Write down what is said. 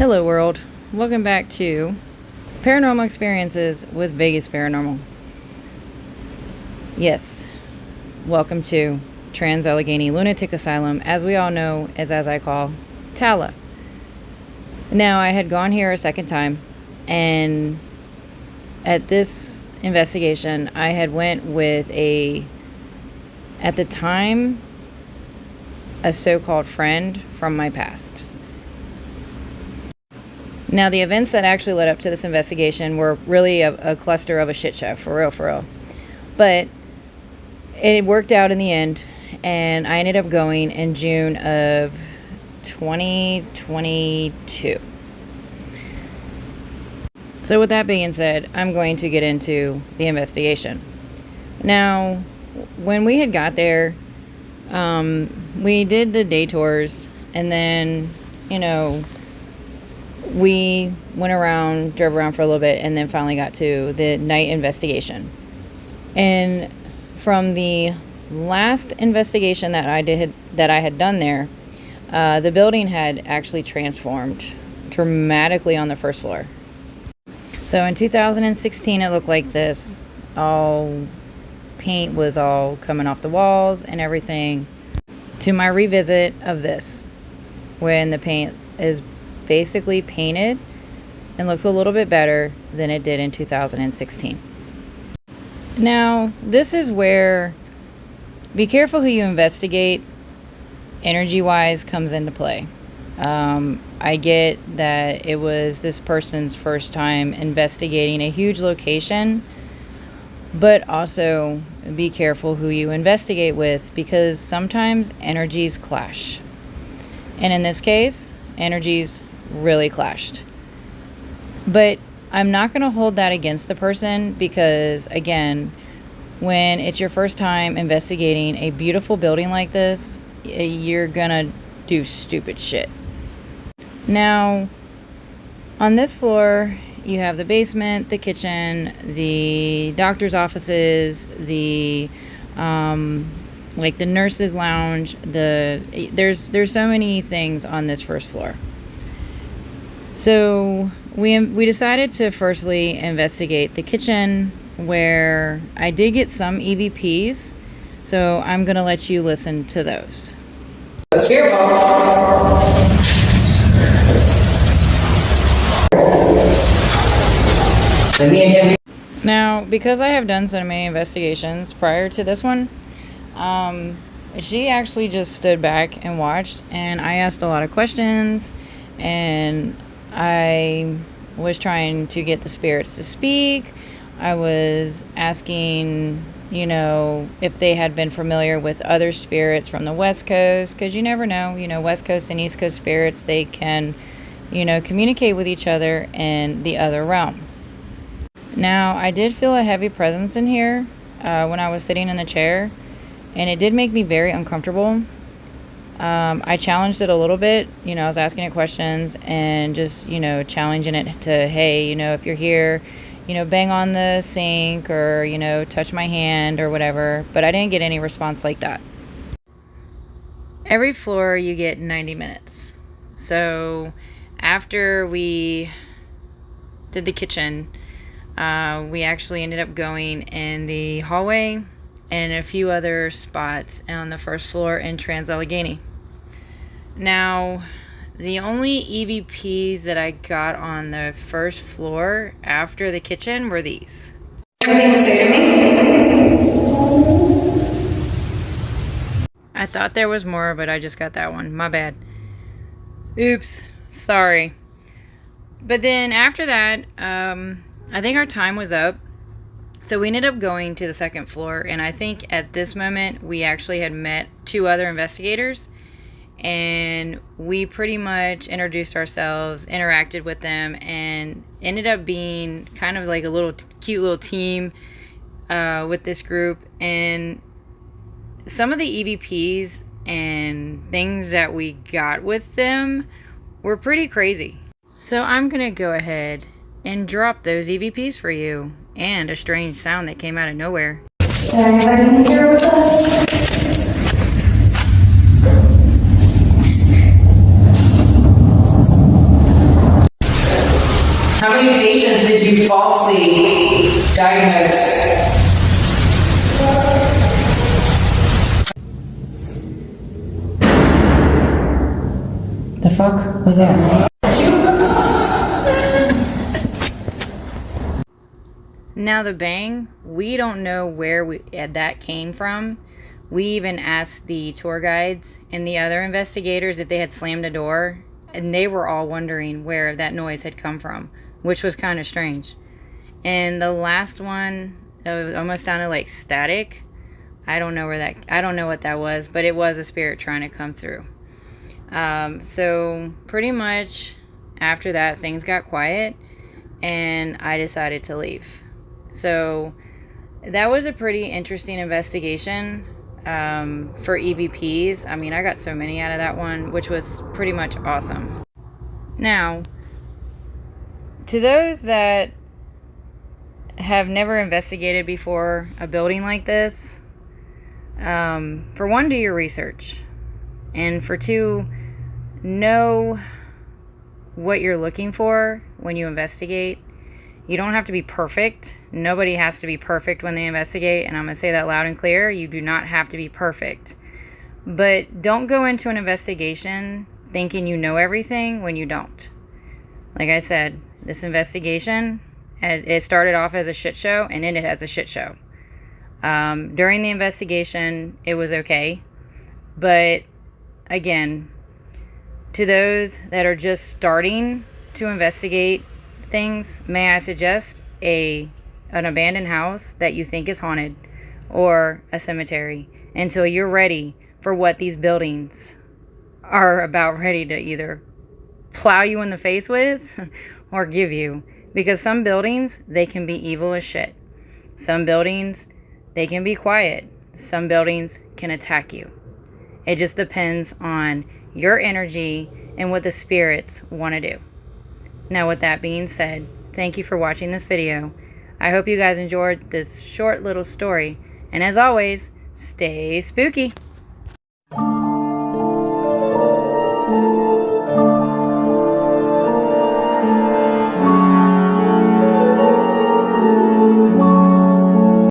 Hello world, welcome back to Paranormal Experiences with Vegas Paranormal. Yes, welcome to Trans-Allegheny Lunatic Asylum, as we all know as I call Tala. Now, I had gone here a second time, and at this investigation, I had went with at the time, a so-called friend from my past. Now, the events that actually led up to this investigation were really a cluster of a shit show, for real. But it worked out in the end, and I ended up going in June of 2022. So with that being said, I'm going to get into the investigation. Now, when we had got there, we did the day tours, and then, we went around, drove around for a little bit, and then finally got to the night investigation. And from the last investigation that I had done there, the building had actually transformed dramatically on the first floor. So in 2016, it looked like this. All paint was all coming off the walls and everything. To my revisit of this, when the paint is basically painted and looks a little bit better than it did in 2016. Now, this is where be careful who you investigate energy-wise comes into play. I get that it was this person's first time investigating a huge location, but also be careful who you investigate with, because sometimes energies clash. And in this case, energies really clashed. But I'm not going to hold that against the person, because again, when it's your first time investigating a beautiful building like this, you're gonna do stupid shit. Now, on this floor, you have the basement, the kitchen, the doctor's offices, the the nurse's lounge. There's so many things on this first floor. So we decided to firstly investigate the kitchen, where I did get some EVPs. So I'm gonna let you listen to those. Now, because I have done so many investigations prior to this one, she actually just stood back and watched, and I asked a lot of questions, and I was trying to get the spirits to speak. I was asking, if they had been familiar with other spirits from the West Coast, because you never know, West Coast and East Coast spirits, they can, communicate with each other in the other realm. Now, I did feel a heavy presence in here when I was sitting in the chair, and it did make me very uncomfortable. I challenged it a little bit. I was asking it questions and just, challenging it to, hey, if you're here, bang on the sink, or, touch my hand or whatever. But I didn't get any response like that. Every floor you get 90 minutes. So after we did the kitchen, we actually ended up going in the hallway and a few other spots on the first floor in Trans-Allegheny. Now, the only EVPs that I got on the first floor after the kitchen were these. Anything to say to me? I thought there was more, but I just got that one. My bad. Oops. Sorry. But then after that, I think our time was up. So we ended up going to the second floor, and I think at this moment we actually had met two other investigators, and we pretty much introduced ourselves, interacted with them, and ended up being kind of like a little cute little team with this group. And some of the EVPs and things that we got with them were pretty crazy. So I'm gonna go ahead and drop those EVPs for you, and a strange sound that came out of nowhere. Is everybody here with us? many patients did you falsely diagnose? The fuck was that? Now the bang, we don't know where that came from. We even asked the tour guides and the other investigators if they had slammed a door, and they were all wondering where that noise had come from, which was kind of strange. And the last one, it almost sounded like static. I don't know what that was, but it was a spirit trying to come through. So pretty much after that, things got quiet and I decided to leave. So that was a pretty interesting investigation for EVPs. I mean, I got so many out of that one, which was pretty much awesome. Now, to those that have never investigated before a building like this, for one, do your research. And for two, know what you're looking for when you investigate. You don't have to be perfect. Nobody has to be perfect when they investigate, and I'm going to say that loud and clear. You do not have to be perfect. But don't go into an investigation thinking you know everything when you don't. Like I said, this investigation, it started off as a shit show and ended as a shit show. During the investigation, it was okay. But again, to those that are just starting to investigate things, may I suggest an abandoned house that you think is haunted or a cemetery until you're ready for what these buildings are about ready to either plow you in the face with or give you. Because some buildings, they can be evil as shit. Some buildings, they can be quiet. Some buildings can attack you. It just depends on your energy and what the spirits want to do. Now, with that being said, thank you for watching this video. I hope you guys enjoyed this short little story. And as always, stay spooky.